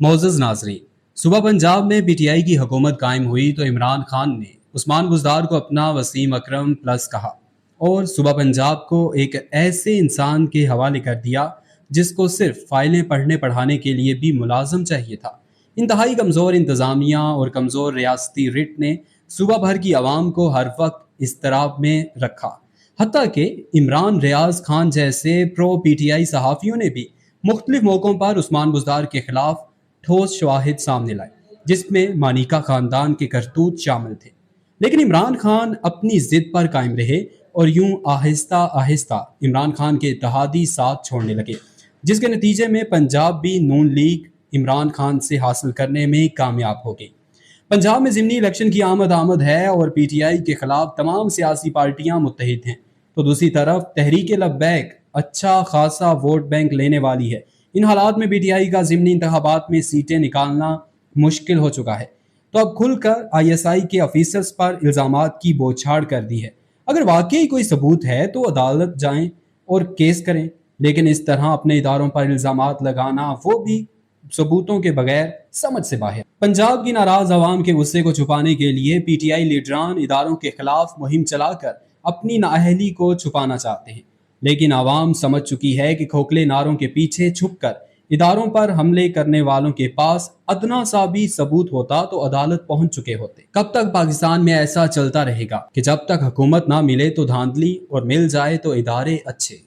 मोअज़्ज़ज़ नाज़रीन, सुबह पंजाब में पीटीआई की हुकूमत कायम हुई तो इमरान खान ने उस्मान बुज़दार को अपना वसीम अकरम प्लस कहा और सुबह पंजाब को एक ऐसे इंसान के हवाले कर दिया जिसको सिर्फ फाइलें पढ़ने पढ़ाने के लिए भी मुलाजम चाहिए था। इंतहाई कमज़ोर इंतज़ामिया और कमज़ोर रियासती रिट ने सूबा भर की आवाम को हर वक्त इज़्तिराब में रखा। हत्ता कि इमरान रियाज खान जैसे प्रो पीटीआई सहाफ़ियों ने भी मुख्तलिफ मौक़ों पर उस्मान बुज़दार के खिलाफ ठोस शवाहिद सामने लाए, जिसमें मानिका खानदान के करतूत शामिल थे। लेकिन इमरान खान अपनी जिद पर कायम रहे और यूं आहिस्ता आहिस्ता इमरान खान के इत्तेहादी साथ छोड़ने लगे, जिसके नतीजे में पंजाब भी नून लीग इमरान खान से हासिल करने में कामयाब हो गई। पंजाब में ज़िमनी इलेक्शन की आमद है और पीटीआई के खिलाफ तमाम सियासी पार्टियां मुत्तहिद हैं, तो दूसरी तरफ तहरीक लब्बैक अच्छा खासा वोट बैंक लेने वाली है। इन हालात में पीटीआई का ज़िमनी इंतखाबात में सीटें निकालना मुश्किल हो चुका है, तो अब खुलकर आईएसआई के ऑफिसर्स पर इल्ज़ामात की बौछार कर दी है। अगर वाकई कोई सबूत है तो अदालत जाएं और केस करें, लेकिन इस तरह अपने इदारों पर इल्ज़ामात लगाना, वो भी सबूतों के बगैर, समझ से बाहर। पंजाब की नाराज आवाम के गुस्से को छुपाने के लिए पीटीआई लीडरान इदारों के खिलाफ मुहिम चलाकर अपनी नाअहली को छुपाना चाहते हैं, लेकिन आवाम समझ चुकी है कि खोखले नारों के पीछे छुपकर इदारों पर हमले करने वालों के पास अदना सा भी सबूत होता तो अदालत पहुंच चुके होते। कब तक पाकिस्तान में ऐसा चलता रहेगा कि जब तक हुकूमत ना मिले तो धांधली और मिल जाए तो इदारे अच्छे।